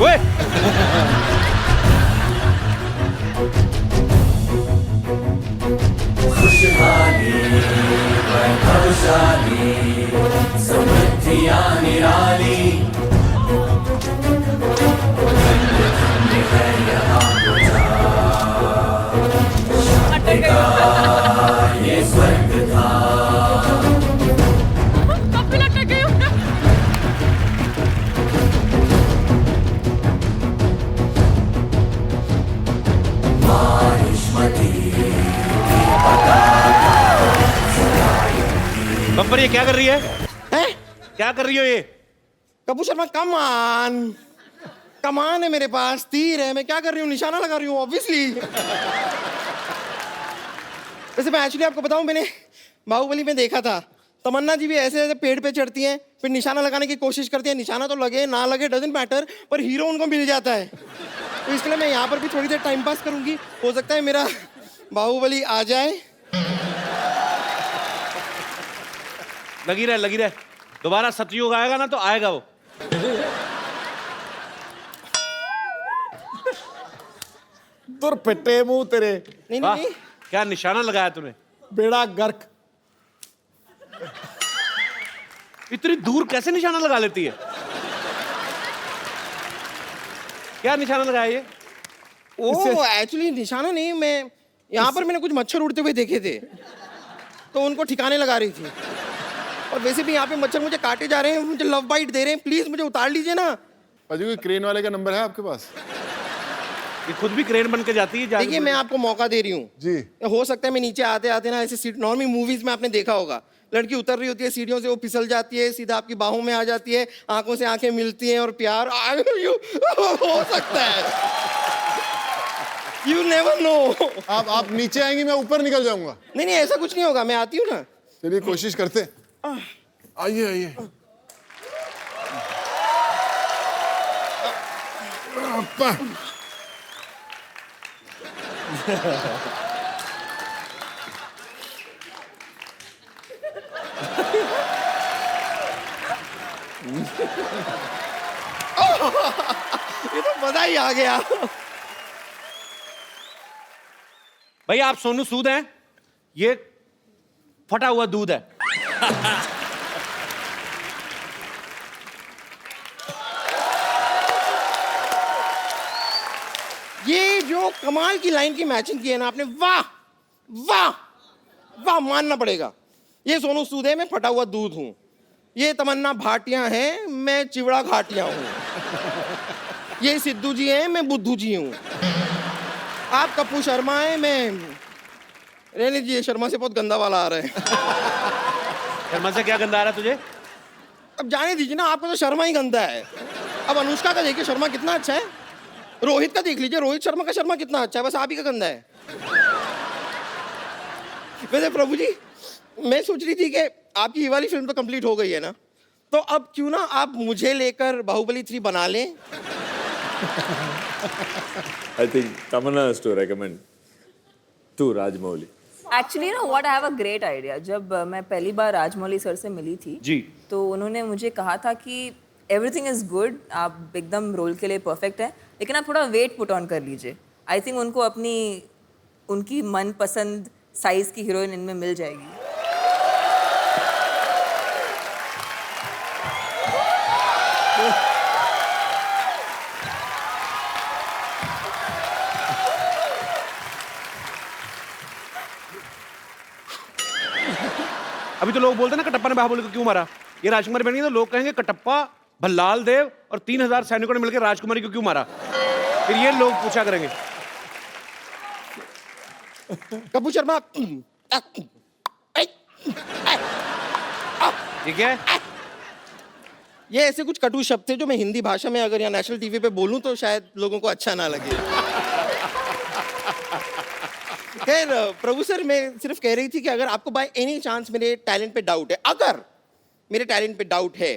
ओए खुशहाली वैभवशाली समृद्धियां निराली धन्य है यहाँ शांति का ये स्वर्ग था। बब्बर ये क्या कर रही है? हैं? क्या कर रही हो ये? कपूर शर्मा कमान है मेरे पास, तीर है, मैं क्या कर रही हूँ, निशाना लगा रही हूँ ऑब्वियसली। वैसे मैं एक्चुअली आपको बताऊं, मैंने बाहुबली में देखा था तमन्ना जी भी ऐसे ऐसे पेड़ पे चढ़ती हैं, फिर निशाना लगाने की कोशिश करती है, निशाना तो लगे ना लगे डजंट मैटर, पर हीरो उनको मिल जाता है। तो इसलिए मैं यहाँ पर भी थोड़ी देर टाइम पास करूंगी, हो सकता है मेरा बाहुबली आ जाए। लगी रहे दोबारा सतयुग आएगा ना तो आएगा वो। तुर पिटे मुंह तेरे। नहीं वाह, नहीं क्या निशाना लगाया तूने? बेड़ा गर्क। इतनी दूर कैसे निशाना लगा लेती है? क्या निशाना लगाया ये? ओ एक्चुअली निशाना नहीं, मैं यहाँ पर मैंने कुछ मच्छर उड़ते हुए देखे थे तो उनको ठिकाने लगा रही थी। और वैसे भी यहाँ पे मच्छर मुझे काटे जा रहे हैं, मुझे लव बाइट दे रहे हैं, प्लीज मुझे उतार लीजिए ना। पाजी कोई क्रेन वाले का नंबर है आपके पास? ये खुद भी क्रेन बन के जाती है। देखिए मैं आपको मौका दे रही हूँ जी। हो सकता है मैं नीचे आते आते ना ऐसे सीट, नॉर्मल मूवीज में आपने देखा होगा लड़की उतर रही होती है सीढ़ियों से, वो फिसल जाती है, सीधा आपकी बाहों में आ जाती है, आंखों से आंखें मिलती हैं और प्यार हो सकता है। You never know. आप नीचे आएंगी, मैं ऊपर निकल जाऊंगा। नहीं नहीं ऐसा कुछ नहीं होगा, मैं आती हूँ ना। चलिए कोशिश करते। आइए आइए। अप्पा। ये तो मजा ही आ गया। भाई आप सोनू सूद हैं, ये फटा हुआ दूध है। ये जो कमाल की लाइन की मैचिंग की है ना आपने, वाह वाह वाह, मानना पड़ेगा। ये सोनू सूद है, मैं फटा हुआ दूध हूं। ये तमन्ना भाटिया है, मैं चिवड़ा घाटिया हूं। ये सिद्धू जी हैं, मैं बुद्धू जी हूं। आप कपूर शर्मा हैं, मैं रहने दीजिए, शर्मा से बहुत गंदा वाला आ रहा है। शर्मा से क्या गंदा आ रहा है तुझे? अब जाने दीजिए ना, आपको तो शर्मा ही गंदा है। अब अनुष्का का देखिए शर्मा कितना अच्छा है, रोहित का देख लीजिए, रोहित शर्मा का शर्मा कितना अच्छा है, बस आप ही का गंदा है। वैसे प्रभु जी मैं सोच रही थी कि आपकी ये वाली फिल्म तो कंप्लीट हो गई है ना, तो अब क्यों ना आप मुझे लेकर बाहुबली 3 बना लें। I think Tamanna has to recommend to Rajmouli. Actually ना what I have a great idea. जब मैं पहली बार राजमौली सर से मिली थी जी, तो उन्होंने मुझे कहा था कि एवरीथिंग इज गुड, आप एकदम रोल के लिए परफेक्ट है, लेकिन आप थोड़ा वेट पुट ऑन कर लीजिए। आई थिंक उनको उनकी मनपसंद साइज की हीरोइन इनमें मिल जाएगी। अभी तो लोग बोलते हैं ना कटप्पा ने बाहुबली को क्यों मारा। ये राजकुमारी बन गई तो लोग कहेंगे कटप्पा, भल्लाल देव और 3000 सैनिकों ने मिलकर राजकुमारी को क्यों मारा। फिर ये लोग पूछा करेंगे। कपूर शर्मा ये क्या है? ये ऐसे कुछ कटु शब्द थे जो मैं हिंदी भाषा में अगर या नेशनल टीवी पे बोलूं तो शायद लोगों को अच्छा ना लगे। खैर प्रभु सर, मैं सिर्फ कह रही थी कि अगर आपको बाय एनी चांस मेरे टैलेंट पे डाउट है, अगर मेरे टैलेंट पे डाउट है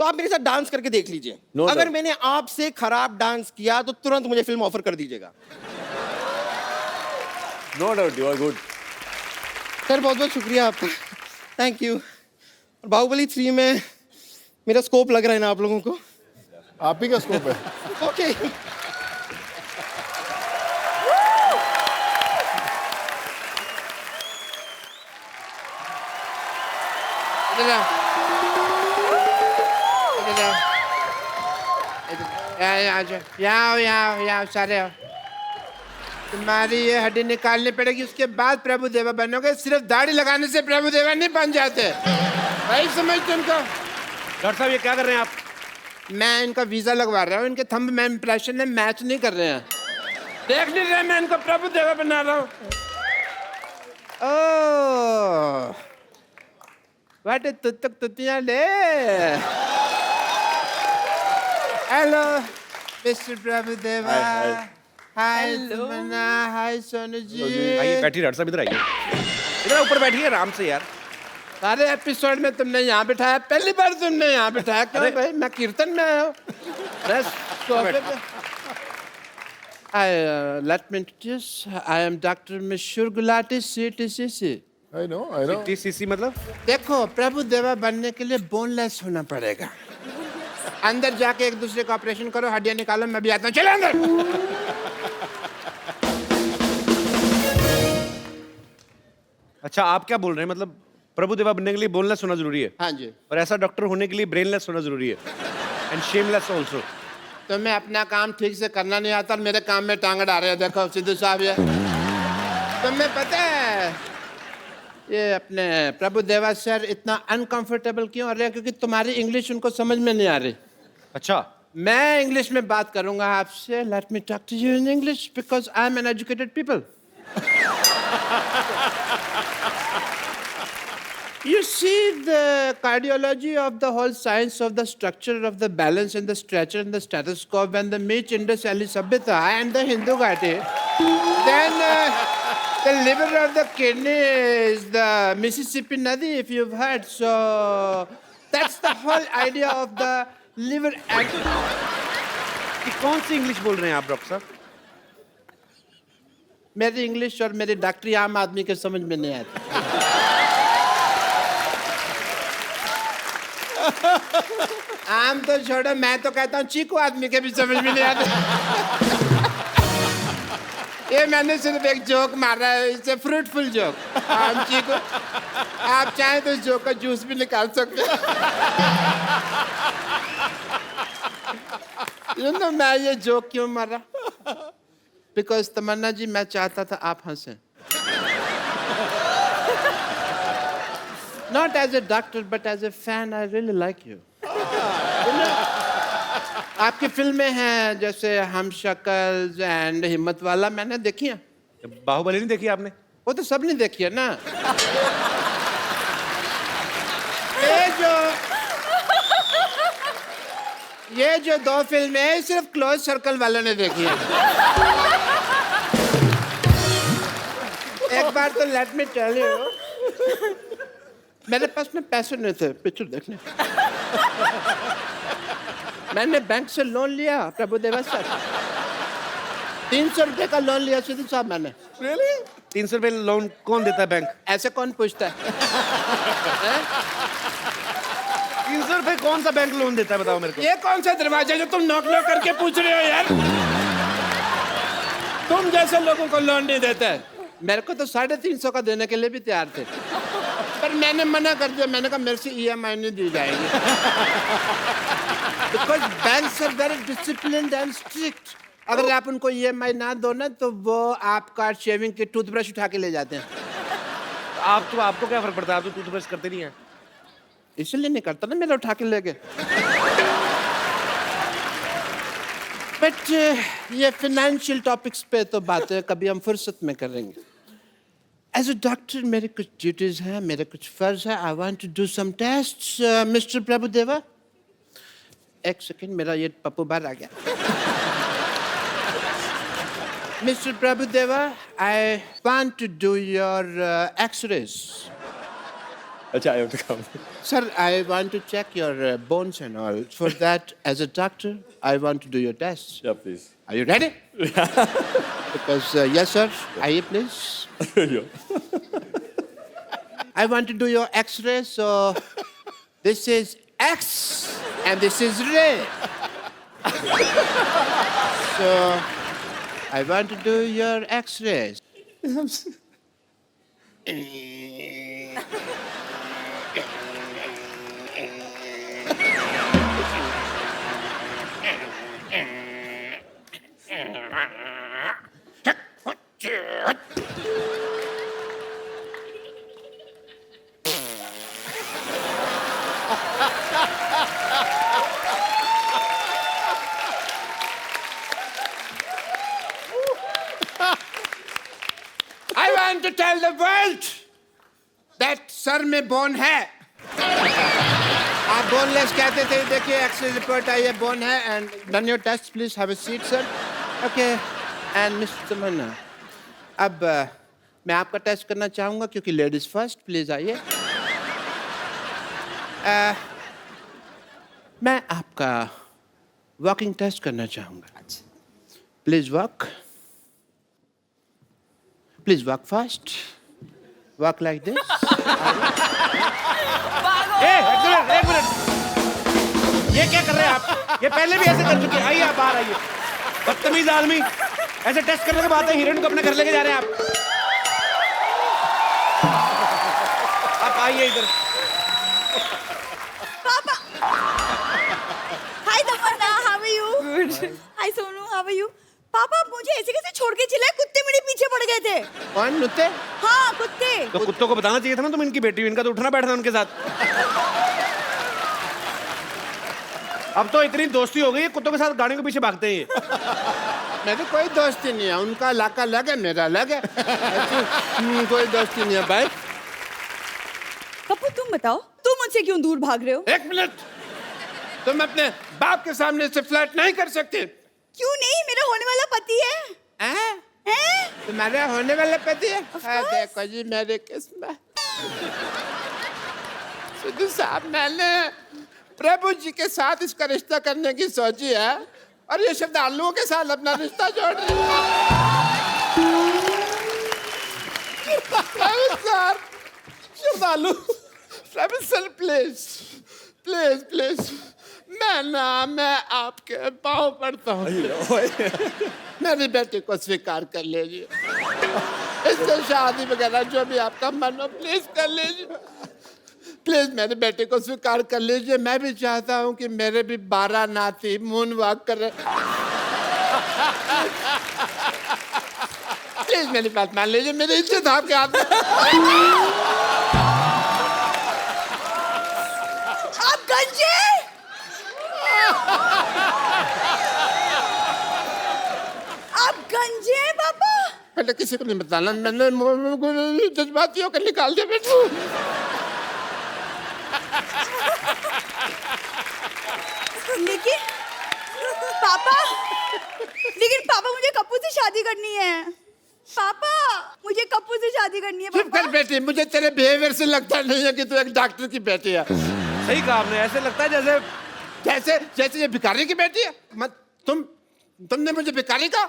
तो आप मेरे साथ डांस करके देख लीजिए। अगर मैंने आपसे खराब डांस किया तो तुरंत मुझे फिल्म ऑफर कर दीजिएगा। No doubt, you are good. Sir बहुत बहुत शुक्रिया आपका, थैंक यू। बाहुबली 3 में मेरा स्कोप लग रहा है ना आप लोगों को? आप ही का स्कोप है. ओके इधर आओ. इधर आओ. यहाँ सारे आओ. तुम्हारी ये हड्डी निकालनी पड़ेगी, उसके बाद प्रभु देवा बनोगे. सिर्फ दाढ़ी लगाने से प्रभु देवा नहीं बन जाते. भाई समझते उनको. डॉक्टर साहब ये क्या कर रहे हैं आप? मैं इनका वीजा लगवा रहा हूँ. इनके थंब में इंप्रेशन में मैच नहीं कर रहे हैं. देख नहीं रहे मैं इनको प्रभु देवा बना रहा हूँ. ओह वाटे तुतक तुतियाँ ले. हेलो मिस्टर प्रभु देवा. हाय तमन्ना. हाय सोनू जी. आइए बैठिए डॉक्टर साहब, इधर आइए. इधर ऊपर बैठिए आराम से यार. सारे एपिसोड में तुमने यहाँ बिठाया, पहली बार तुमने यहाँ बिठाया. क्यों भाई? मैं कीर्तन में आया हूँ. Let me introduce. I am Dr. Mishur Gulati, CTCC. I know. TCC मतलब? देखो प्रभु देवा बनने के लिए बोनलेस होना पड़ेगा. अंदर जाके एक दूसरे का ऑपरेशन करो, हड्डियां निकालो. मैं भी आता हूँ. चलो अंदर. अच्छा आप क्या बोल रहे हैं? मतलब प्रभु देवा बनने के लिए बोनलेस होना जरूरी है, हाँ जी. और ऐसा डॉक्टर होने के लिए ब्रेनलेस होना जरूरी है, एंड शेमलेस ऑल्सो. तुम्हें अपना काम ठीक से करना नहीं आता और मेरे काम में टांग अड़ा रहे हो. देखो सिद्धू साहब, ये तुम्हें पता है ये अपने प्रभु देवा सर इतना अनकंफर्टेबल क्यों हो रहे हैं? क्योंकि तुम्हारी इंग्लिश उनको समझ में नहीं आ रही. अच्छा मैं इंग्लिश में बात करूंगा आपसे. Let me talk to you in English because I am an educated people. You see, the cardiology of the whole science of the structure of the balance and the stretcher and the stethoscope and the Meech Indus Valley Sabhyata and the Hindu Ghati, then the liver of the kidney is the Mississippi Nadi, if you've heard. So that's the whole idea of the liver. ये कौन सी English बोल रहे हैं आप doctor साहब? मेरी English और मेरी डॉक्टरी आम आदमी के समझ में नहीं आती. आम तो छोड़ो, मैं तो कहता हूँ चीकू आदमी के भी समझ में नहीं आते. ये मैंने सिर्फ एक जोक मारा है. It's a fruitful joke. आम चीकू. आप चाहें तो इस जोक का जूस भी निकाल सकते हैं. You know, मैं ये जोक क्यों मारा? बिकॉज तमन्ना जी, मैं चाहता था आप हंसें. Not as a doctor, but as a fan, I really like you. आपकी फिल्में हैं जैसे हम शक्ल एंड हिम्मत वाला, मैंने देखी है. बाहुबली नहीं देखी आपने? वो तो सब ने देखी है ना. ये जो दो फिल्में हैं सिर्फ क्लोज सर्कल वालों ने देखी है. एक बार तो लेट मी टेल यू, मेरे पास में पैसे नहीं थे पिक्चर देखने. मैंने बैंक से लोन लिया प्रभु देवा सर. 300 रुपए का लोन लिया सिद्धू साहब मैंने. 300 रुपए लोन कौन देता है बैंक? ऐसे कौन पूछता है? 300 रुपए कौन सा बैंक लोन देता है बताओ मेरे को? ये कौन सा दरवाजा जो तुम नॉक नॉक करके पूछ रहे हो यार? तुम जैसे लोगों को लोन नहीं देता है. मेरे को तो 350 का देने के लिए भी तैयार थे, पर मैंने मना कर दिया. मैंने कहा मेरे से EMI नहीं दी जाएगी. Because banks are very disciplined and strict. अगर आप उनको EMI ना दो ना तो वो आपका शेविंग की टूथब्रश उठा के ले जाते हैं. आपको क्या फर्क पड़ता है? आप तो टूथब्रश करते नहीं हैं. इसलिए नहीं करता ना, मेरा उठा के ले गए. बट ये फाइनेंशियल टॉपिक्स पे तो बातें कभी हम फुर्सत में करेंगे. एज अ डॉक्टर मेरे कुछ ड्यूटीज हैं, मेरे कुछ फर्ज है. I want to do some tests. Mister Prabhu Deva, एक सेकंड, मेरा ये पप्पू बाहर आ गया. Mister Prabhu Deva, I want to do your exercise. अच्छा, I have to come. Sir, I want to check your bones and all. For that, as a doctor, I want to do your tests. Yeah, please. Are you ready? Because, yes, sir. Aye, please. Yeah. I want to do your X-ray. So, this is X and this is ray. So, I want to do your X-rays. I want to tell the world that sir में bone है. आप boneless कहते थे. देखिए x ray report आई है, bone है. And done your test please. Have a seat sir. Okay. And mister Tamannaah, अब मैं आपका टेस्ट करना चाहूंगा क्योंकि लेडीज फर्स्ट. प्लीज आइए. मैं आपका वॉकिंग टेस्ट करना चाहूंगा. Please walk. Please walk fast. Walk like this. एक मिनट. ये क्या कर रहे हैं आप? ये पहले भी ऐसे कर चुके हैं. आइए आप बाहर आइए. बदतमीज आदमी. ऐसे टेस्ट करने के बाद हीरोइन को अपने घर लेके जा रहे हैं आप. आप आइए इधर. Hi Tamannaah, how are you? Good. Hi Sonu, how are you? पापा, आप मुझे ऐसे कैसे छोड़ के चिल्लाए? कुत्ते मेरे पीछे पड़ गए थे. कौन कुत्ते? हाँ, कुत्ते. तो कुत्तों को बताना चाहिए था ना तुम इनकी बेटी हो. इनका तो उठना बैठना उनके साथ. अब तो इतनी दोस्ती हो गई है, कुत्तों के साथ गाड़ियों के पीछे भागते हैं ये. मेरी कोई दोस्ती नहीं है. उनका इलाका अलग है, मेरा अलग है. कोई दोस्ती नहीं है भाई. पप्पू, तुम बताओ, तुम मुझसे क्यों दूर भाग रहे हो? एक मिनट. तुम अपने बाप के सामने से फ्लर्ट नहीं कर सकते. क्यों नहीं? मेरा होने वाला पति है. हैं? तुम्हारे होने वाला पति है? देखो जी मेरे किस्मत. सिद्धू साहब, मैंने प्रभु जी के साथ इसका रिश्ता करने की सोची है और ये श्रद्धालुओं के साथ अपना रिश्ता जोड़ रही है. श्रद्धालु, सर प्लीज प्लीज प्लीज. मैं आपके पाँव पड़ता हूँ. मेरी बेटी को स्वीकार कर लीजिए. इससे शादी वगैरह जो भी आपका मन हो प्लीज कर लीजिए. प्लीज मेरी बेटी को स्वीकार कर लीजिए. मैं भी चाहता हूँ कि मेरे भी 12 नाती मून वॉक कर रहे. प्लीज मेरी बात मान लीजिए. मेरी इज्जत आपके हाथ में. आप गंजे. आप गंजे हैं पापा. पहले किसी को नहीं बताना. मैंने जज्बाती होकर निकाल दिया बेटू. लेकिन पापा मुझे कप्पू से शादी करनी है. पापा, मुझे कप्पू से शादी करनी है. चुप कर बेटी. मुझे तेरे बिहेवियर से लगता नहीं है कि तू एक डॉक्टर की बेटी है. सही कहा आपने. ऐसे लगता है जैसे जैसे जैसे ये भिखारी की बेटी है. मत तुमने मुझे भिखारी कहा.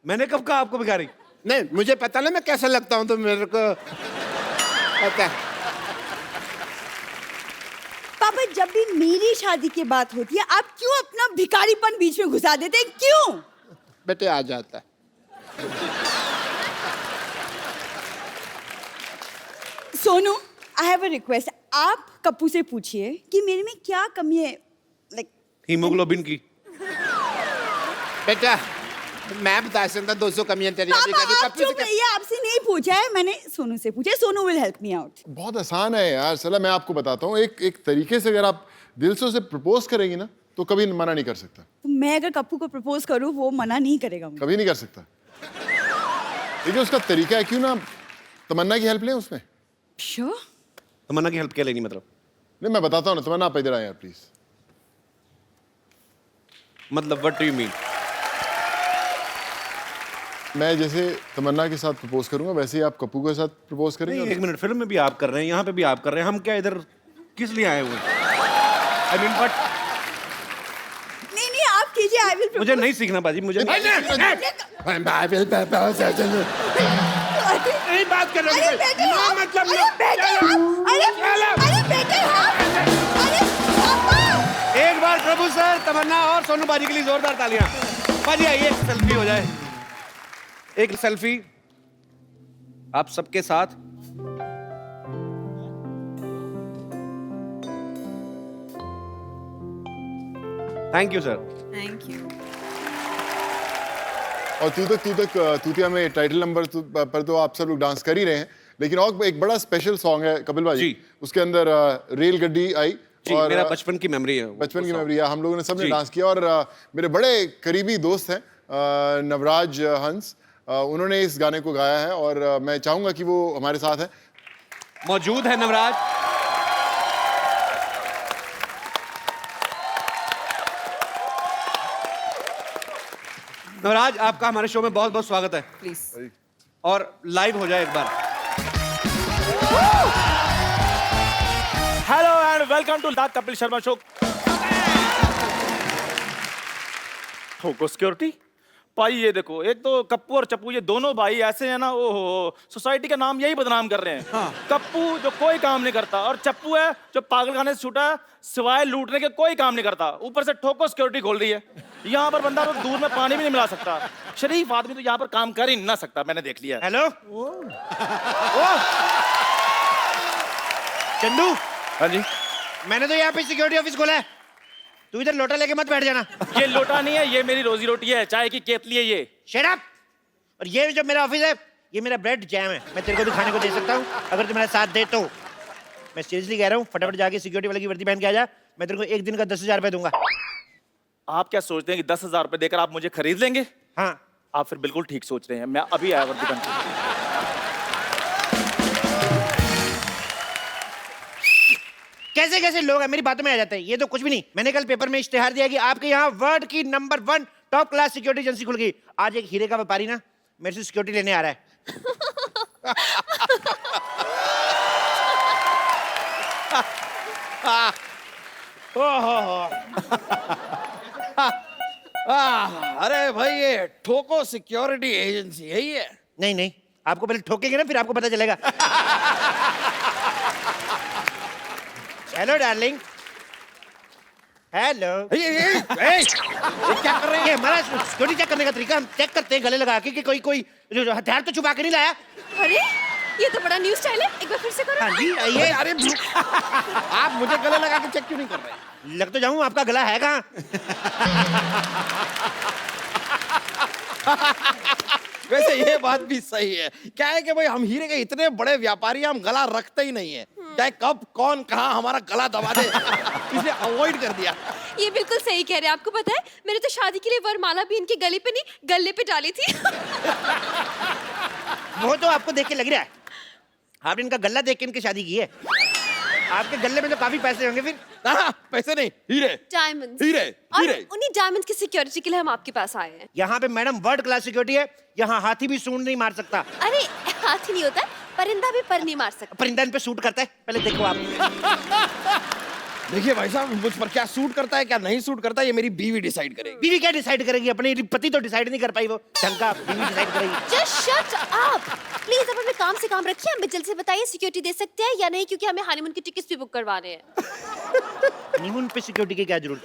मैंने कब कहा आपको भिखारी? नहीं, मुझे पता ना मैं कैसा लगता हूँ. तो मेरे को पता है. पापा, जब भी मेरी शादी की बात होती है, आप क्यों अपना भिखारीपन बीच में घुसा देते हैं? क्यों? बेटे आ जाता है. सोनू, आई हैव अ रिक्वेस्ट. आप कप्पू से पूछिए कि मेरे में क्या कमी है. लाइक हीमोग्लोबिन की. बेटा, मैं बता सकता 200 कमियां तेरी. पापा, आप चुप रहिए. आपसे नहीं पूछा है, मैंने सोनू से पूछा है. Sonu will help me out. बहुत आसान है यार. चला मैं आपको बताता हूँ. एक तरीके से अगर आप दिल से उसे प्रपोज करेंगी ना तो कभी मना नहीं कर सकता. तो मैं अगर कप्पू को प्रपोज करूं, वो मना नहीं करेगा मुझे. कभी नहीं कर सकता. देखिए उसका तरीका है. क्यों ना तमन्ना की हेल्प लें उसमें. श्योर. तमन्ना की हेल्प क्या लेनी मतलब? नहीं मैं बताता हूँ ना. तमन्ना आप इधर आए यार प्लीज. मतलब व्हाट डू यू मीन? मैं जैसे तमन्ना के साथ प्रपोज करूंगा वैसे ही आप कप्पू के साथ प्रपोज करेंगे. नहीं, एक मिनट. फिल्म में भी आप कर रहे हैं, यहाँ पे भी आप कर रहे हैं. हम क्या इधर किस लिए आए हुए हैं? आई मीन बट नहीं, आप कीजिए. I will. मुझे नहीं सीखना बाजी. मुझे नहीं बात कर रहे. अरे बेटे, मतलब अरे बेटे, अरे पापा. एक बार प्रभु सर, तमन्ना और सोनू बाजी के लिए जोरदार तालियां. पापा जी आइए, सेल्फी हो जाए। एक सेल्फी आप सबके साथ। Thank you sir. Thank you. और तू तक तूतिया में टाइटल नंबर पर तो आप सब लोग डांस कर ही रहे हैं, लेकिन और एक बड़ा स्पेशल सॉन्ग है कपिल भाई जी। उसके अंदर रेल गड्डी आई जी, और मेरा बचपन की मेमोरी है। बचपन की मेमोरी है, हम लोगों ने सबने जी। डांस किया और मेरे बड़े करीबी दोस्त हैं नवराज हंस, उन्होंने इस गाने को गाया है और मैं चाहूंगा कि वो हमारे साथ हैं। मौजूद है नवराज। नवराज, आपका हमारे शो में बहुत बहुत स्वागत है। प्लीज। और लाइव हो जाए एक बार। Hello and welcome to the Kapil Sharma show. ठोको सिक्योरिटी भाई, ये देखो, एक तो कप्पू और चप्पू ये दोनों भाई ऐसे हैं ना, ओहो, सोसाइटी का नाम यही बदनाम कर रहे हैं। हाँ। कप्पू जो कोई काम नहीं करता और चप्पू है जो पागलखाने से छूटा है, सिवाय लूटने के कोई काम नहीं करता, ऊपर से ठोको सिक्योरिटी खोल रही है। यहाँ पर बंदा तो दूर में पानी भी नहीं मिला सकता। शरीफ आदमी तो यहाँ पर काम कर ही ना सकता, मैंने देख लिया। हेलो चंदू। हाँ जी। मैंने तो यहाँ पे सिक्योरिटी ऑफिस खोला है, तू इधर लोटा लेके मत बैठ जाना। ये लोटा नहीं है, ये मेरी रोजी रोटी है, चाय की केतली है ये। Shut up. और ये जो मेरा ऑफिस है, ये मेरा ब्रेड जैम है, मैं तेरे को भी खाने को दे सकता हूँ अगर तू मेरा साथ दे तो। मैं सीरियसली कह रहा हूँ, फटाफट जाके सिक्योरिटी वाले की वर्दी पहन के आ जा, मैं तेरे को एक दिन का 10,000 रुपये दूंगा। आप क्या सोचते हैं कि 10,000 रुपए देकर आप मुझे खरीद लेंगे? हाँ। आप फिर बिल्कुल ठीक सोच रहे हैं, मैं अभी आया वर्दी पहन के। कैसे कैसे लोग हैं मेरी बातों में आ जाते हैं, ये तो कुछ भी नहीं। मैंने कल पेपर में इश्तेहार दिया कि आपके यहाँ वर्ल्ड की number 1 top class security agency खुल गई। आज एक हीरे का व्यापारी ना मेरे से सिक्योरिटी लेने आ रहा है। अरे भाई ये ठोको सिक्योरिटी एजेंसी है ये? नहीं नहीं, आपको पहले ठोकेंगे ना फिर आपको पता चलेगा। Hello darling. हेलो। ये क्या कर रहे हैं? ये हमारा सिक्योरिटी चेक करने का तरीका, हम चेक करते हैं गले लगा के कि कोई जो हथियार तो छुपा के नहीं लाया। अरे ये तो बड़ा न्यू स्टाइल है, एक बार फिर से करो। हाँ जी आइए। अरे आप मुझे गले लगा के चेक क्यों नहीं कर रहे? लग तो जाऊं, आपका गला है कहाँ? वैसे ये बात भी सही है। क्या है कि भाई हम हीरे के इतने बड़े व्यापारी हैं, हम गला रखते ही नहीं है। चाहे कब कौन कहाँ हमारा गला दबा दे, इसलिए अवॉइड कर दिया। ये बिल्कुल सही कह रहे हैं। आपको पता है मैंने तो शादी के लिए वरमाला भी इनके गले पे नहीं गले पे डाली थी। वो तो आपको देख के लग रहा है, आपने इनका गला देख के इनकी शादी की है। आपके गले में तो काफी पैसे होंगे फिर। हाँ, पैसे नहीं, हीरे। डायमंड्स। हीरे, और हीरे। उन्हीं डायमंड्स की सिक्योरिटी के लिए हम आपके पास आए हैं। यहाँ पे मैडम वर्ल्ड क्लास सिक्योरिटी है, यहाँ हाथी भी सूंड नहीं मार सकता। अरे हाथी नहीं होता है, परिंदा भी पर नहीं मार सकता। परिंदा इन पे सूट करता है, पहले देखो आप। देखिए भाई साहब, मुझ पर क्या सूट करता है क्या नहीं सूट करता है ये मेरी बीवी डिसाइड करेगी। बीवी क्या डिसाइड करेगी? अपने पति तो डिसाइड नहीं कर पाई, वो ढंग का बीवी डिसाइड करेगी। Just shut up! प्लीज अब अपने काम से काम रखिए, हमें जल्दी से बताइए सिक्योरिटी दे सकते हैं या नहीं, क्योंकि हमें हनीमून की टिकट्स भी बुक करवाने हैं। हनीमून पे सिक्योरिटी की क्या जरूरत?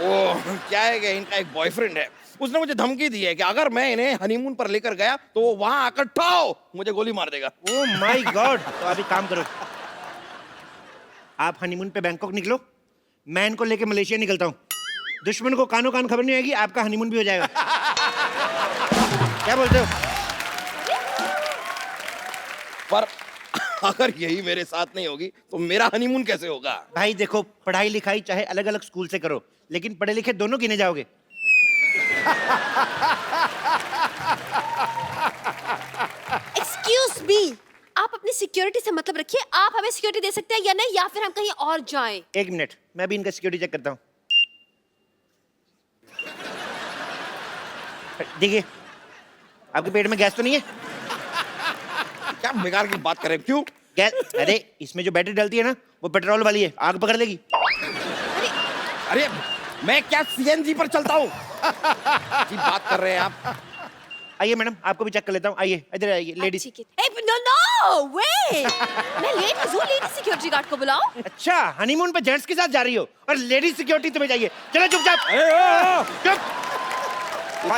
ओह, क्या है कि इनका एक बॉयफ्रेंड है, उसने मुझे धमकी दी है कि अगर मैं इन्हें हनीमून पर लेकर गया तो वो वहां आकर ठाओ मुझे गोली मार देगा। Oh my God. तो अभी काम करो, आप हनीमून पे बैंकॉक निकलो, मैं इनको लेके मलेशिया निकलता हूँ। दुश्मन को कानो कान खबर नहीं आएगी, आपका हनीमून भी हो जाएगा। क्या बोलते हो? पर अगर यही मेरे साथ नहीं होगी तो मेरा हनीमून कैसे होगा? भाई देखो, पढ़ाई लिखाई चाहे अलग अलग स्कूल से करो, लेकिन पढ़े लिखे दोनों गिने जाओगे। एक्सक्यूज मी, आप अपनी सिक्योरिटी से मतलब रखिए। आप हमें सिक्योरिटी दे सकते हैं या नहीं, या फिर हम कहीं और जाएं। एक मिनट, मैं भी इनका सिक्योरिटी चेक करता हूँ। देखिए, आपके पेट में गैस तो नहीं है? क्या बेकार की बात करें, क्यों? गैस? अरे इसमें जो बैटरी डलती है ना, वो पेट्रोल वाली है, आग पकड़ लेगी। अरे मैं क्या सीएनजी पर चलता हूँ? की बात कर रहे हैं आप? आइए मैडम, आपको भी चेक कर लेता हूँ। आइए इधर आइए लेडीज। नो नो वे, मैं लेडीज हूँ, लेडीज सिक्योरिटी गार्ड को बुलाओ। अच्छा, हनीमून पे जेंट्स के साथ जा रही हो और लेडीज सिक्योरिटी तुम्हें चाहिए? चलो चुपचाप। चुप।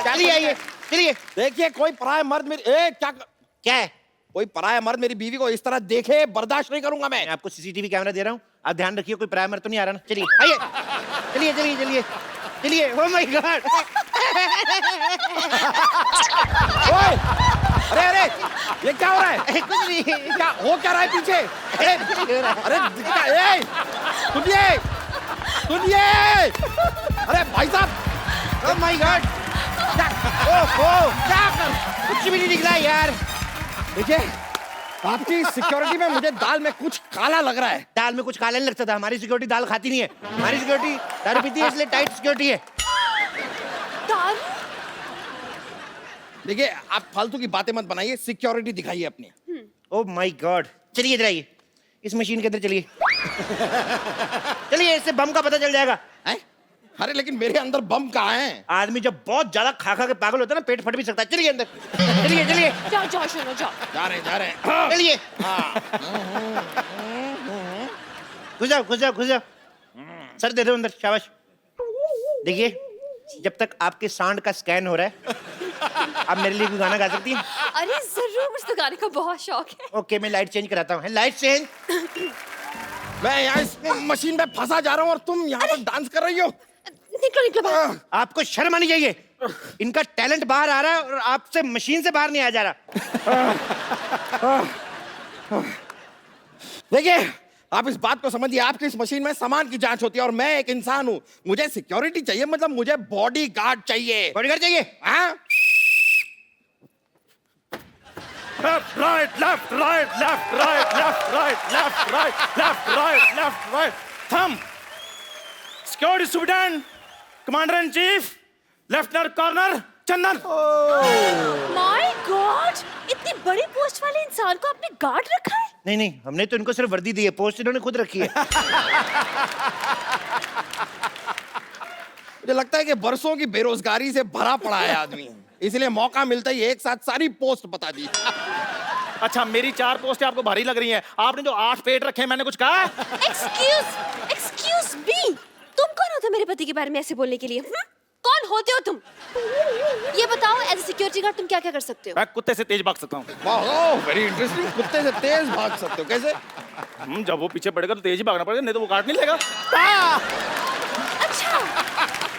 चलिए आइए, चलिए। देखिए कोई पराया मर्द मेरी क्या है? कोई पराया मर्द मेरी बीवी को इस तरह देखे बर्दाश्त नहीं करूंगा मैं। मैं आपको सीसीटीवी कैमरा दे रहा हूँ, आप ध्यान रखिए कोई प्राइमर तो नहीं आ रहा ना। चलिए आइए, चलिए चलिए चलिए चलिए। Oh my God! ओए! अरे अरे ये क्या हो रहा है? कुछ नहीं। क्या हो क्या रहा है पीछे? अरे अरे सुनिए सुनिए! अरे भाई साहब! Oh my God! ओहो! क्या कर? कुछ भी नहीं दिख रहा है यार। देखिए आपकी सिक्योरिटी में मुझे दाल में कुछ काला लग रहा है। दाल में कुछ काला नहीं लगता था। हमारी सिक्योरिटी दाल खाती नहीं है। हमारी सिक्योरिटी दारू पीती है, इसलिए टाइट सिक्योरिटी है। दारू? देखिए आप फालतू की बातें मत बनाइए, सिक्योरिटी दिखाइए अपनी। Oh my God! चलिए इधर आइए, इस मशीन के अंदर चलिए। चलिए, इससे बम का पता चल जाएगा। हैं? अरे लेकिन मेरे अंदर बम कहाँ है? आदमी जब बहुत ज्यादा खा खा के पागल होता है ना, पेट फट भी सकता है। चलिए अंदर, चलिए चलिए जाओ जाओ शोनो जाओ। जा रहे हैं। चलिए। घुस जाओ घुस जाओ घुस जाओ। सर दे दो अंदर, शाबाश। देखिए, जब तक आपके सांड का स्कैन हो रहा है, आप मेरे लिए कोई गाना गा सकती हैं? अरे जरूर, मुझे तो गाने का बहुत शौक है। ओके, मैं लाइट चेंज कराता हूँ। Light change. मैं यहाँ इस मशीन में फंसा जा रहा हूँ और तुम यहाँ पर डांस कर रही हो। निकलो निकलो बाहर। आपको शर्म आनी चाहिए। इनका टैलेंट बाहर आ रहा है और आपसे मशीन से बाहर नहीं आ जा रहा। देखिए आप इस बात को समझिए, आपकी इस मशीन में सामान की जांच होती है और मैं एक इंसान हूँ। मुझे सिक्योरिटी चाहिए, मतलब मुझे बॉडी गार्ड चाहिए। बॉडीगार्ड चाहिए? हाँ? Left, right, left, right, left, right, left, right, left, right, left, right, left, right. Thumb. Security Superintendent, Commander in Chief, Lieutenant Colonel Chandan. My God, इतनी बड़ी पोस्ट वाले इंसान को आपने गार्ड रखा है? नहीं नहीं, हमने तो इनको सिर्फ वर्दी दी है, पोस्ट इन्होंने खुद रखी है। मुझे लगता है कि बरसों की बेरोजगारी से भरा पड़ा है आदमी, इसलिए मौका मिलता ही एक साथ सारी पोस्ट बता दी। अच्छा, मेरी 4 पोस्टें आपको भारी लग रही हैं। आपने जो 8 पेट रखे हैं, मैंने कुछ कहा? एक्सक्यूज मी, तुम कौन होते हो मेरे पति के बारे में ऐसे बोलने के लिए? कौन होते हो तुम? ये बताओ, एज ए सिक्योरिटी गार्ड तुम क्या क्या कर सकते हो? मैं कुत्ते से तेज भाग सकता हूँ। वाह, वेरी इंटरेस्टिंग। कुत्ते से तेज भाग सकते हो, कैसे? जब वो पीछे पड़ेगा तो तेज ही भागना पड़ेगा, नहीं तो वो काट नहीं लेगा। अच्छा,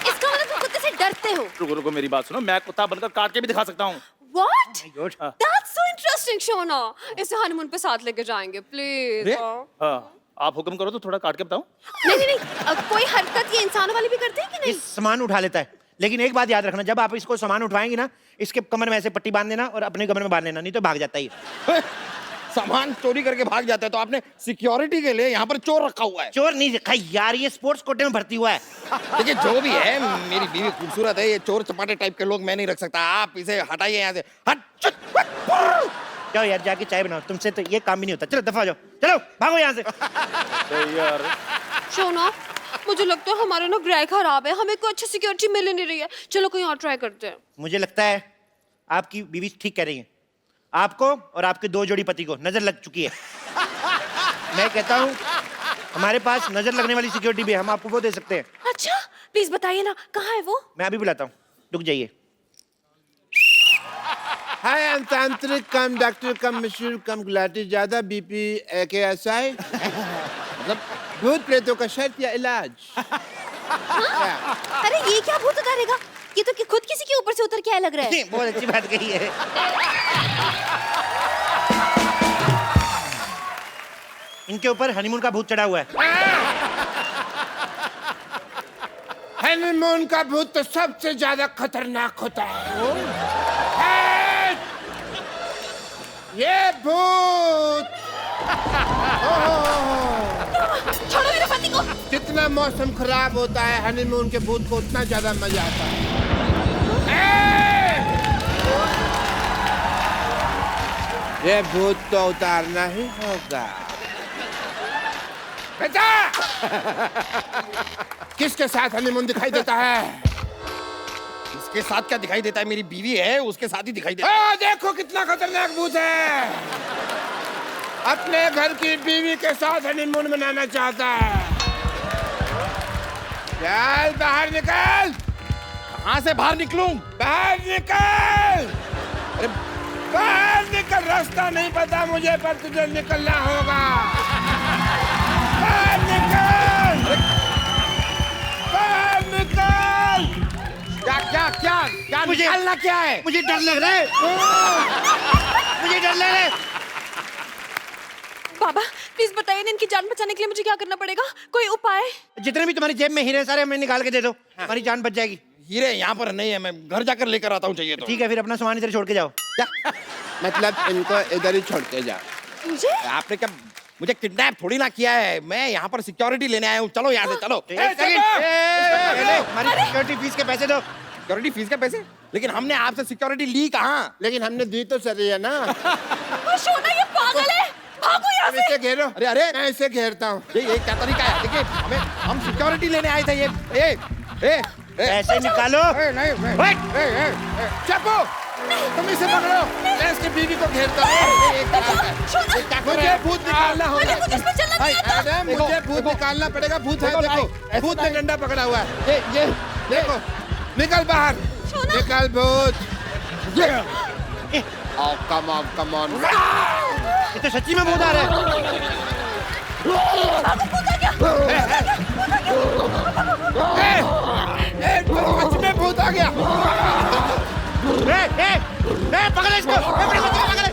इसका मतलब तुम कुत्ते से डरते हो? रुको रुको, मेरी बात सुनो, मैं कुत्ता बनकर काट के भी दिखा सकता हूँ। What? God. That's so interesting, Shona. इसे हनीमून पे साथ लेके जाएंगे, प्लीज। हाँ, आप हुक्म करो तो थोड़ा काट के बताऊं। नहीं नहीं नहीं, कोई हरकत ये इंसानों वाली भी करते हैं कि ये नहीं? सामान उठा लेता है, लेकिन एक बात याद रखना, जब आप इसको सामान उठवाएंगे ना, इसके कमर में ऐसे पट्टी बांध देना और अपने कमर में बांध लेना, नहीं तो भाग जाता है ये। सामान चोरी करके भाग जाता है, तो आपने सिक्योरिटी के लिए यहाँ पर चोर रखा हुआ है। चोर नहीं रखा यार, ये स्पोर्ट्स कोटे में भर्ती हुआ है। देखिए जो भी है, मेरी बीवी खूबसूरत है, ये चोर चपाटे टाइप के लोग मैं नहीं रख सकता। आप इसे हटाइए यहाँ से। हट! जाओ यार, जाके चाय बनाओ, तुमसे तो ये काम भी नहीं होता। चलो दफा हो जाओ, चलो भागो यहाँ से। यार, शोना, मुझे लगता है हमारे ना ग्रह खराब है, हमें कोई अच्छी सिक्योरिटी मिल नहीं रही है। चलो कहीं और ट्राई करते हैं। मुझे लगता है आपकी बीवी ठीक कह रही है। आपको और आपके 2 जोड़ी पति को नजर लग चुकी है। मैं कहता हूँ हमारे पास नजर लगने वाली सिक्योरिटी भी है, हम आपको वो दे सकते हैं। अच्छा, प्लीज बताइए ना, कहाँ है वो? मैं अभी बुलाता हूँ, रुक जाइए। हाय, अंतांत्रिक कम, डॉक्टर कम, मशहूर कम, गुलाटी ज्यादा, बीपी AKSI, मतलब भूत प्रेतों का शर्त या इलाज। अरे ये क्या भूत उतारेगा? ये तो खुद किसी के ऊपर से उतर के आया लग रहा है। बहुत अच्छी बात कही है। इनके ऊपर हनीमून का भूत चढ़ा हुआ है। हनीमून का भूत तो सबसे ज्यादा खतरनाक होता है। ये भूत छोड़ो मेरे पति को। जितना मौसम खराब होता है, हनीमून के भूत को उतना ज्यादा मजा आता है। ये भूत तो उतारना ही होगा। बेटा, किसके साथ हनीमून दिखाई देता है? इसके साथ क्या दिखाई देता है? मेरी बीवी है, उसके साथ ही दिखाई देता है। देखो कितना खतरनाक भूत है। अपने घर की बीवी के साथ हनीमून मनाना चाहता है। चल बाहर निकल। कहाँ से बाहर निकलूं? बाहर निकल! अरे बाहर निकल! रास्ता नहीं पता मुझे, पर तुझे निकलना होगा। बाहर निकल! बाहर निकल! क्या क्या क्या क्या मुझे- निकालना क्या है? मुझे डर लग रहा है, मुझे डर लग रहा है। बाबा प्लीज बताइए ना, इनकी जान बचाने के लिए मुझे क्या करना पड़ेगा? कोई उपाय? जितने भी तुम्हारी जेब में हीरे सारे हमें निकाल के दे दो, हमारी जान बच जाएगी। हीरे यहाँ पर नहीं है, मैं घर जाकर लेकर आता हूँ, चाहिए तो। ठीक है, फिर अपना सामान इधर छोड़ के जाओ। क्या? मतलब इनको इधर ही छोड़ते जा। मुझे? आपने क्या मुझे किडनैप थोड़ी ना किया है, मैं यहाँ पर सिक्योरिटी लेने आया हूँ। चलो यहाँ से, चलो। एक सेकंड, हमारी सिक्योरिटी फीस के पैसे दो। सिक्योरिटी फीस के पैसे? लेकिन हमने आपसे सिक्योरिटी ली कहाँ? लेकिन हमने दी तो सही है ना। शोना ये पागल है, भागो यहाँ अब इसे घेरो। अरे अरे मैं इसे घेरता हूँ। ये क्या तरीका है? देखिए हम सिक्योरिटी लेने आए थे। ये पैसे निकालो। चप्पू, तुम इसे पकड़ो, मैं इसकी बीवी को घेरता हूँ। ये क्या कर रहे मुझे हैं? भूत निकालना होगा। मुझे इसमें चलना नहीं आता। मैडम, देखो, मुझे भूत देखो। निकालना पड़ेगा। भूत है, देखो, देखो। ऐसा भूत में नहीं। डंडा पकड़ा हुआ है। ये देखो, निकल बाहर। सोना। निकल भूत। ए, कम ऑन। ये तो सच्ची में भूत आ रहा है। सच में भूत आ गया। पकड़ इसको, अपने बच्चे को पकड़।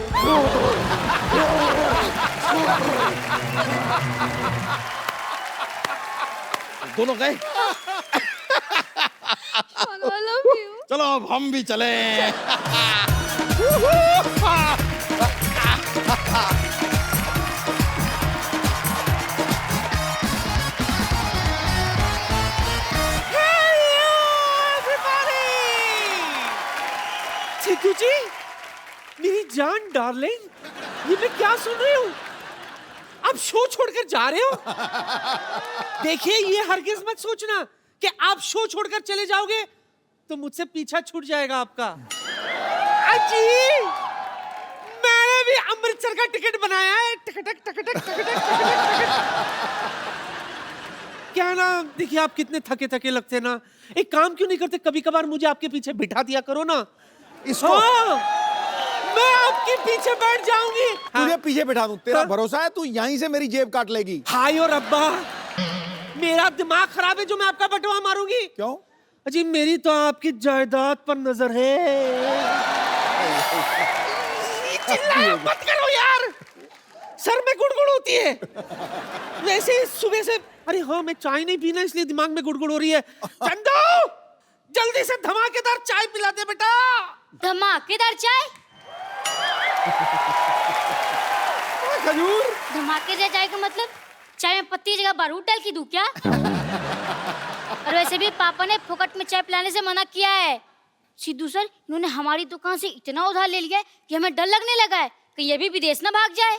दोनों गए। I love you. चलो अब हम भी चले। चिकू जी, मेरी जान डार्लिंग, ये मैं क्या सुन रही हूँ? आप शो छोड़कर जा रहे हो? देखिए, ये हरगिज मत सोचना कि आप शो छोड़कर चले जाओगे तो मुझसे पीछा छूट जाएगा आपका। अजी, मैंने भी अमृतसर का टिकट बनाया है। TikTok TikTok TikTok. क्या ना, देखिए आप कितने थके थके लगते हैं ना, एक काम क्यों नहीं करते, कभी कभार मुझे आपके पीछे बिठा दिया करो ना। इसको हाँ, मैं आपके पीछे बैठ जाऊंगी। तुझे पीछे बैठा दूं, तेरा हाँ? भरोसा है? तू यहीं से मेरी जेब काट लेगी। हाय और अब्बा, मेरा दिमाग खराब है जो मैं आपका बटवा मारूंगी। क्यों? अजी मेरी तो आपकी जायदाद पर नजर है। चिल्लाया मत करो यार, सर में गुड़गुड़ होती है। वैसे ही सुबह से, अरे हाँ मैं चाय नहीं पीना इसलिए दिमाग में गुड़गुड़ हो रही है। चंदू, जल्दी से धमाकेदार चाय पिला दे बेटा। धमाकेदार चाय? खजूर। धमाकेदार चाय का मतलब चाय में पत्ती की जगह बारूद डाल के दूं क्या? और वैसे भी पापा ने फोकट में चाय पिलाने से मना किया है। सिद्धू सर, इन्होंने हमारी दुकान से इतना उधार ले लिया है कि हमें डर लगने लगा है कि ये भी विदेश ना भाग जाए।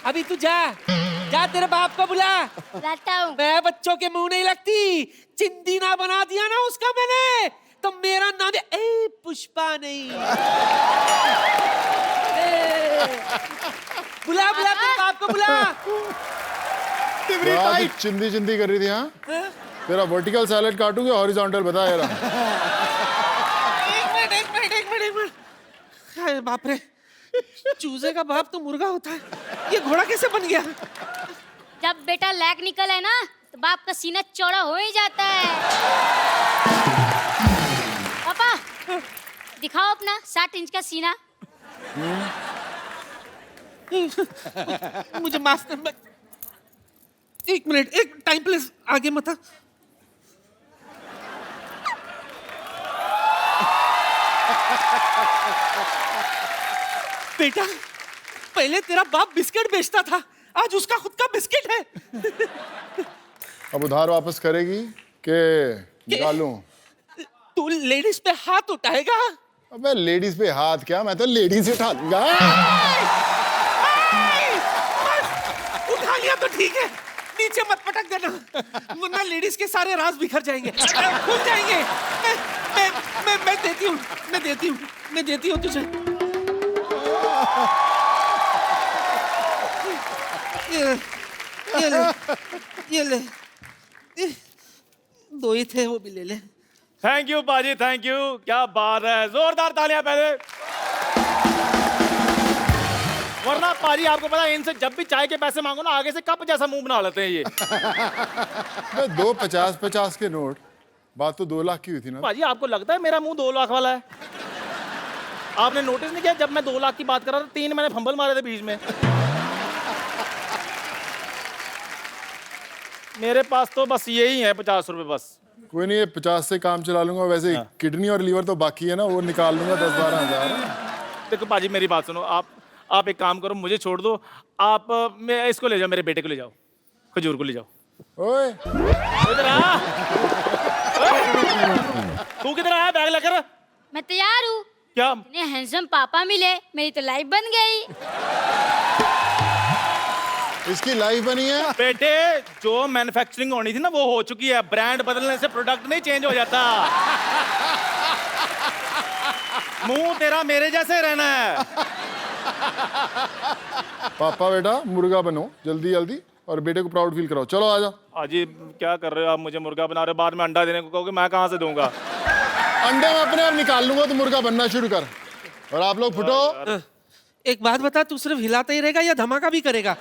अभी तू जा, जा तेरे बाप को बुला। लाता हूँ। मैं बच्चों के मुंह नहीं लगती, चिंदी ना बना दिया ना उसका मैंने, तो मेरा नाम ए पुष्पा नहीं। बुला बुला तेरे बाप को बुला। चिंदी चिंदी कर रही थी। हाँ, तेरा वर्टिकल सैलेड काटूंगे, हॉरिजॉन्टल बता यार। एक मिनट। अरे बाप रे, चूजे का बाप तो मुर्गा होता है, ये घोड़ा कैसे बन गया? जब बेटा लैग निकल है ना, तो बाप का सीना चौड़ा हो ही जाता है। पापा, दिखाओ अपना 60 इंच का सीना। मुझे माफ कर, एक मिनट, एक टाइम प्लीज, आगे मत आ। बेटा, पहले तेरा बाप बिस्किट बेचता था, आज उसका खुद का बिस्किट है। अब उधार वापस करेगी के निकालूं? तू लेडीज पे हाथ उठाएगा? अबे लेडीज पे हाथ क्या, मैं तो लेडीज उठा लूंगा। उठा लिया तो ठीक है, नीचे मत पटक देना, वरना लेडीज के सारे राज बिखर जाएंगे, खुल जाएंगे। मैं देती हूँ तुझे। ये ले। दो ही थे, वो भी ले ले। थैंक यू पाजी, थैंक यू। क्या बात है, जोरदार तालियां पहले। वरना पाजी आपको पता है, इनसे जब भी चाय के पैसे मांगो ना, आगे से कप जैसा मुंह बना लेते हैं ये। दो 50-50 के नोट, बात तो 2 लाख की हुई थी ना। पाजी आपको लगता है मेरा मुंह 2 लाख वाला है? आपने नोटिस नहीं किया, जब मैं 2 लाख की बात कर रहा था 3 मैंने फंबल मारे थे बीच में। मेरे पास तो बस यही है 50 रुपए बस। कोई नहीं, ये 50 से काम चला लूंगा। वैसे किडनी और लीवर तो बाकी है ना, वो निकाल लूंगा 10-12 हजार। देखो पाजी मेरी बात सुनो, आप एक काम करो, मुझे छोड़ दो। आप मैं इसको ले जाओ, मेरे बेटे को ले जाओ, खजूर को ले जाओ। ओए इधर आ। तू किधर आया बैग लेकर? मैं तैयार हूँ। क्या? इतने हैंडसम पापा मिले, मेरी तो लाइफ बन गई। इसकी लाइफ बनी है बेटे, जो मैन्युफैक्चरिंग होनी थी ना वो हो चुकी है। ब्रांड बदलने से प्रोडक्ट नहीं चेंज हो जाता। मुंह तेरा मेरे जैसे रहना है। पापा बेटा मुर्गा बनो जल्दी जल्दी, और बेटे को प्राउड फील कराओ। चलो आजा। अजी क्या कर रहे हो आप? मुझे मुर्गा बना रहे हो, बाद में अंडा देने को कहोगे, मैं कहाँ से दूंगा? अंडे में अपने आप निकाल लूंगा, तो मुर्गा बनना शुरू कर। और आप लोग फुटो। एक बात बता, तू सिर्फ हिलाता ही रहेगा या धमाका भी करेगा?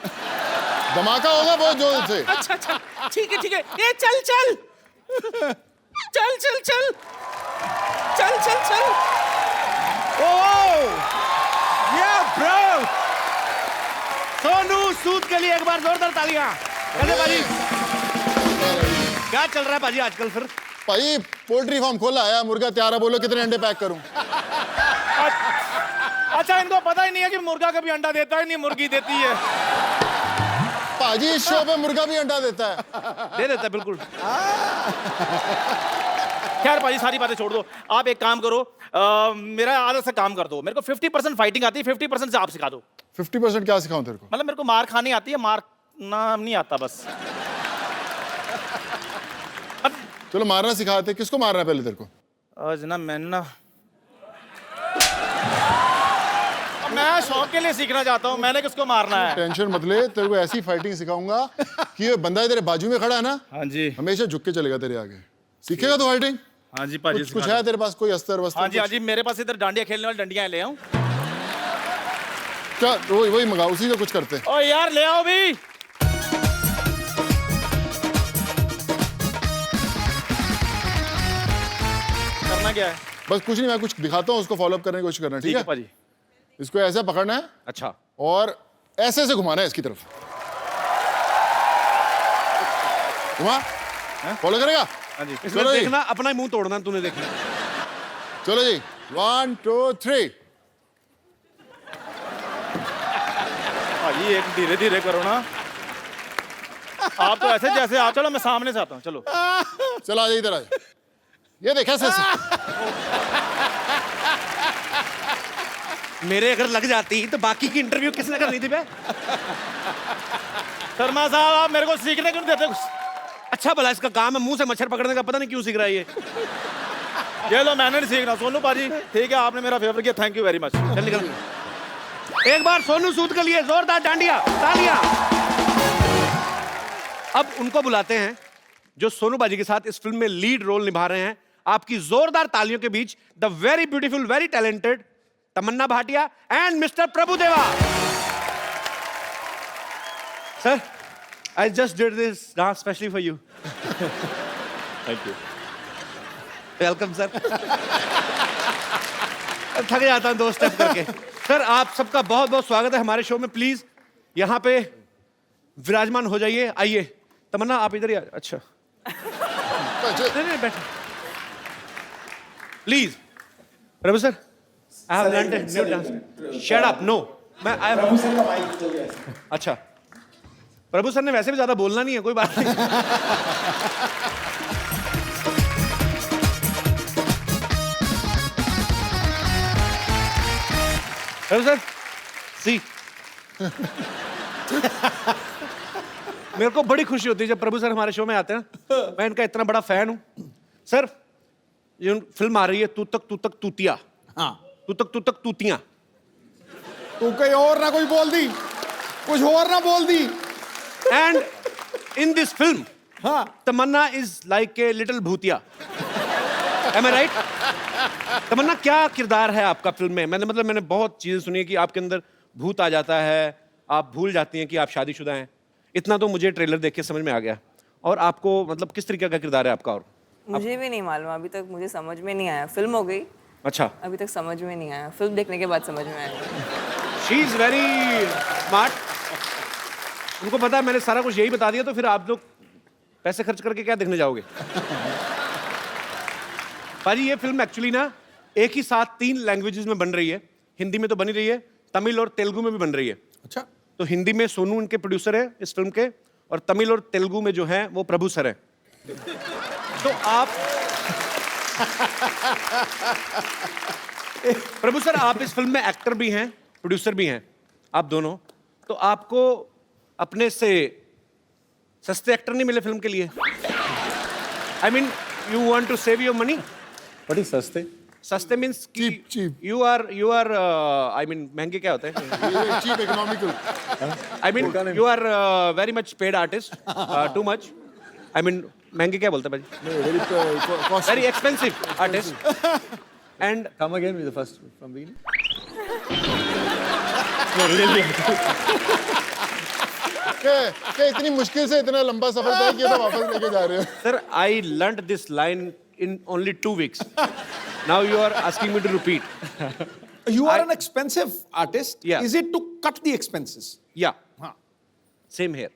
धमाका होगा बहुत जोर से। अच्छा अच्छा, ठीक है ठीक है। ये चल चल चल चल चल चल चल चल। ओह या ब्रो, सोनू सूद के लिए एक बार जोरदार तालियां। कैसे पाजी, क्या चल रहा है पाजी आजकल? फिर भाई पोल्ट्री फार्म खोला है, मुर्गा तैयार है, बोलो कितने अंडे पैक करूं? अच्छा, इनको पता ही नहीं है कि मुर्गा कभी अंडा देता है, नहीं मुर्गी देती है। पाजी इस शो पे मुर्गा भी अंडा देता है। दे देता है बिल्कुल। खैर पाजी सारी बातें छोड़ दो, आप एक काम करो, मेरा आधा सा काम कर दो। मेरे को 50% फाइटिंग आती है, 50% से आप सिखा दो। 50% क्या सिखाऊं तेरे को? मतलब मेरे को मार खानी आती है, मारना नहीं आता बस। चलो मारना सिखाते। किसको मारना है पहले तेरे को? आज ना मैं शौक के लिए सीखना चाहता हूँ, मैंने किसको मारना है? टेंशन मत ले, तेरे को ऐसी फाइटिंग सिखाऊंगा कि ये बंदा तेरे बाजू में खड़ा है ना, हाँ जी, हमेशा झुक के चलेगा तेरे आगे। सीखेगा तो फाइटिंग? हाँ जी पाजी। कुछ है तेरे पास कोई अस्तर वस्तर? हाँ जी हाँ जी, मेरे पास इधर डांडिया खेलने वाली डंडियां ले आऊं क्या? वही मंगाओ, उसी से कुछ करते। ओ यार ले आओ भी। करना क्या है? बस कुछ नहीं, मैं कुछ दिखाता हूँ, उसको फॉलो अप करने की कोशिश करना। ठीक है पाजी। इसको ऐसे पकड़ना है। अच्छा। और ऐसे ऐसे घुमाना है इसकी तरफ। घुमा, फॉलो करेगा? हाँ जी। इसमें देखना, अपना ही मुंह तोड़ना तूने, देखना। चलो जी, 1 2 3। भाई एक धीरे धीरे करो ना, आप तो ऐसे जैसे आप। चलो मैं सामने से आता हूँ, चलो। चला आ जाइए इधर, आ जाइए। ये देखा ऐसे मेरे अगर लग जाती तो बाकी की इंटरव्यू किसने करनी थी बे? शर्मा साहब आप मेरे को सीखने क्यों नहीं देते कुछ? अच्छा भला इसका काम है मुंह से मच्छर पकड़ने का, पता नहीं क्यों सीख रहा है ये। ये लो, मैंने नहीं सीखना। सोनू पाजी ठीक है, आपने मेरा फेवर किया, थैंक यू वेरी मच। चल निकल। एक बार सोनू सूद के लिए जोरदार डांडिया तालियां। अब उनको बुलाते हैं जो सोनू बाजी के साथ इस फिल्म में लीड रोल निभा रहे हैं। आपकी जोरदार तालियों के बीच the very beautiful, very talented Tamannaah Bhatia and mister Prabhudeva. Sir, I just did this dance specially for you. Thank you. Welcome sir. थक जाता हूं 2 स्टेप करके। सर आप सबका बहुत बहुत स्वागत है हमारे शो में। प्लीज यहाँ पे विराजमान हो जाइए। आइए तमन्ना, आप इधर ही आ। अच्छा नहीं बैठो please. Prabhu sir, I have learned a new dance. Shut up, no. मैं प्रभु सर का माइक हो गया। अच्छा, प्रभु सर ने वैसे भी ज्यादा बोलना नहीं है, कोई बात नहीं। प्रभु सर, सी मेरे को बड़ी खुशी होती है जब प्रभु सर हमारे शो में आते हैं। मैं इनका इतना बड़ा फैन हूं। सर ये फिल्म आ रही है तू तक तूतिया। हाँ, तू तक तूतियां। तू कहीं और ना कोई बोल दी, कुछ और ना बोल दी। And in this film, हाँ तमन्ना इज लाइक ए लिटिल भूतिया। Am I right? तमन्ना क्या किरदार है आपका फिल्म में? मैंने बहुत चीजें सुनी है कि आपके अंदर भूत आ जाता है, आप भूल जाती हैं कि आप शादीशुदा हैं। इतना तो मुझे ट्रेलर देख के समझ में आ गया। और आपको मतलब किस तरीके का किरदार है आपका? और मुझे भी नहीं मालूम, अभी तक मुझे समझ में नहीं आया। फिल्म हो गई, अच्छा, अभी तक समझ में नहीं आया। फिल्म देखने के बाद समझ में आया। She is very smart. उनको पता है मैंने सारा कुछ यही बता दिया, तो फिर आप लोग पैसे खर्च करके क्या देखने जाओगे? पाजी ये फिल्म एक्चुअली ना एक ही साथ 3 लैंग्वेजेस में बन रही है। हिंदी में तो बनी रही है, तमिल और तेलुगु में भी बन रही है। अच्छा, तो हिंदी में सोनू इनके प्रोड्यूसर है इस फिल्म के, और तमिल और तेलुगु में जो है वो प्रभु सर है। तो आप प्रभु सर, आप इस फिल्म में एक्टर भी हैं, प्रोड्यूसर भी हैं, आप दोनों। तो आपको अपने से सस्ते एक्टर नहीं मिले फिल्म के लिए? I mean you want to save your money. What is सस्ते? सस्ते means Cheap. You are I mean महंगे क्या होते हैं? Cheap economical. I mean you are very much paid artist, too much. I mean महंगे क्या बोलते हैं भाई? Very expensive artist. And Come again with the first from beginning. क्या इतनी मुश्किल से इतना लंबा सफर तय किया था, वापस लेके जा रहे हो? Sir, I learned this line in only 2 weeks. Now you are asking me to repeat. you are an expensive artist. Yeah. Is it to cut the expenses? Yeah. हाँ. Same here.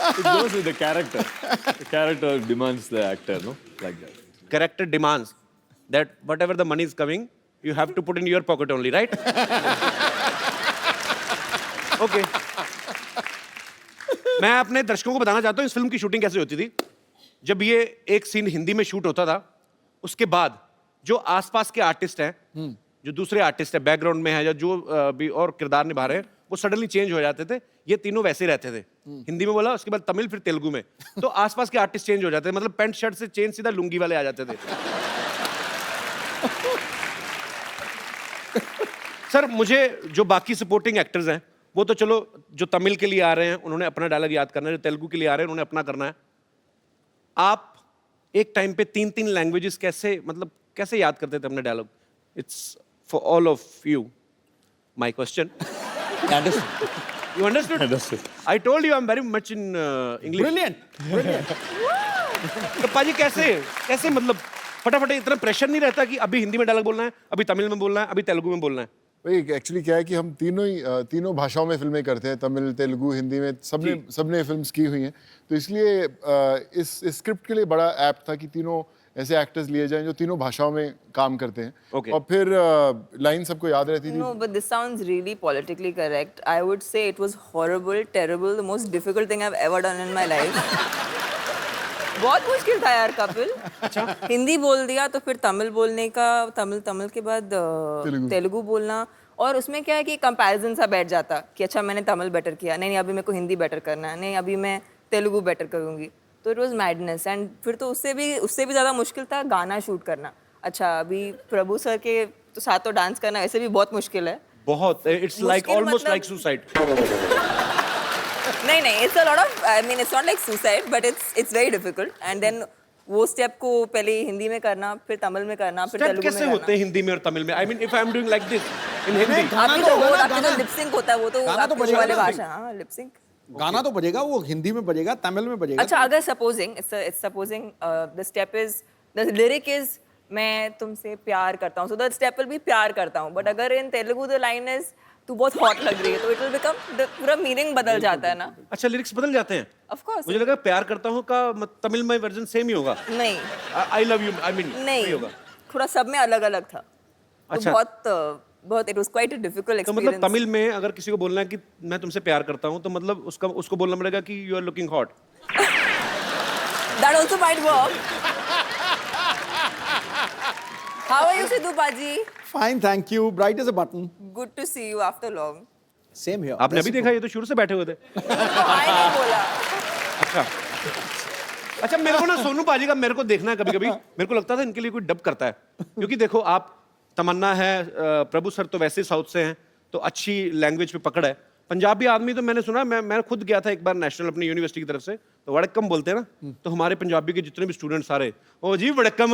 It goes with the character. The character demands the actor, no? Like that. Character demands that whatever the money is coming, you have to put in your pocket only, right? Okay. मैं अपने दर्शकों को बताना चाहता हूँ इस film की shooting कैसे होती थी। जब ये एक सीन हिंदी में शूट होता था, उसके बाद जो आसपास के आर्टिस्ट हैं, जो दूसरे आर्टिस्ट हैं बैकग्राउंड में है या जो भी और किरदार निभा रहे हैं, वो सडनली चेंज हो जाते थे। ये तीनों वैसे रहते थे। हिंदी में बोला, उसके बाद तमिल, फिर तेलुगु में। तो आसपास के आर्टिस्ट चेंज हो जाते थे, मतलब पैंट शर्ट से चेंज सीधा लुंगी वाले आ जाते थे। सर, मुझे जो बाकी सपोर्टिंग एक्टर्स हैं वो तो चलो, जो तमिल के लिए आ रहे हैं उन्होंने अपना डायलॉग याद करना है, जो तेलुगु के लिए आ रहे हैं उन्होंने अपना करना है। आप एक टाइम पे 3-3 लैंग्वेजेस कैसे याद करते थे अपने dialogue? It's for all of you my question. You understood? Understood. I told you I'm very much in English. Brilliant. तो पाजी कैसे मतलब फटाफट इतना प्रेशर नहीं रहता कि अभी हिंदी में डायलॉग बोलना है, अभी तमिल में बोलना है, अभी तेलुगु में बोलना है? वही एक्चुअली क्या है कि हम तीनों भाषाओं में फिल्में करते हैं, तमिल, तेलुगु, हिंदी में सबने फिल्म्स की हुई हैं। तो इसलिए इस स्क्रिप्ट के लिए बड़ा ऐप्ट था कि तीनों ऐसे एक्टर्स लिए जाएं जो तीनों भाषाओं में काम करते हैं। Okay. और फिर लाइन सबको याद रहती थी। No, but this sounds really politically correct. I would say it was horrible, terrible, the most difficult thing I've ever done in my life. बहुत मुश्किल था यार कपिल। हिंदी बोल दिया तो फिर तमिल बोलने का, तमिल के बाद तेलुगु बोलना, और उसमें क्या है कि कंपैरिजन सा बैठ जाता कि अच्छा मैंने तमिल बेटर किया, नहीं अभी मेरे को हिंदी बेटर करना है, नहीं अभी मैं तेलुगु बेटर करूँगी। तो इट वाज मैडनेस। एंड फिर तो उससे भी ज़्यादा मुश्किल था गाना शूट करना। अच्छा अभी प्रभु सर के तो साथ तो डांस करना ऐसे भी बहुत मुश्किल है। बहुत, it's like almost like suicide. नहीं, it's a lot of, I mean it's not like suicide, but it's very difficult. And then वो स्टेप को पहले हिंदी में करना, फिर तमिल में करना, फिर तेलुगु में करना। कैसे होते हैं हिंदी में और तमिल में? I mean if I am doing like this in Hindi, गाना तो होगा ना, आपके जो लिप सिंक होता है वो तो गाना तो आपकी बजेगा वाली ना, भाषा। हाँ, लिप सिंक। गाना तो बजेगा, वो हिंदी में बजेगा, तमिल में बजेगा। अच्छा अगर supposing the step is, the lyric is मैं तुमसे प्यार करता हूँ, so the step will be प्यार करता हूँ। बट अगर इन तेलुगु द लाइन इज तू बहुत हॉट लग रही है, तो इट विल बिकम, पूरा मीनिंग बदल जाता है ना। अच्छा लिरिक्स बदल जाते हैं? Of course. मुझे लगा प्यार करता हूँ का तमिल में वर्जन सेम ही होगा। नहीं, I love you, I mean नहीं होगा, थोड़ा सब में अलग अलग था। अच्छा। तो बहुत it was quite a difficult तो एक्सपीरियंस। मतलब तमिल में अगर किसी को बोलना है कि मैं तुमसे प्यार करता हूँ, तो मतलब उसको बोलना पड़ेगा कि you are looking hot. That also might work. How are you Sidhu paaji? Fine, thank you. Bright as a button. Good to see you after long. Same here. आपने अभी देखा? ये तो शुरू से बैठे हुए थे। आई नहीं बोला। अच्छा मेरे को ना सोनू पाजी का मेरे को देखना है कभी-कभी। मेरे को लगता था इनके लिए कोई डब करता है, क्योंकि देखो आप तमन्ना है, प्रभु सर तो वैसे साउथ से हैं, तो अच्छी लैंग्वेज पे पकड़ है। पंजाबी आदमी तो मैंने सुना, मैं खुद गया था एक बार नेशनल अपनी यूनिवर्सिटी की तरफ से, तो वड़क्कम बोलते हैं ना, तो हमारे पंजाबी के जितने भी स्टूडेंट सारे, ओ जी वड़क्कम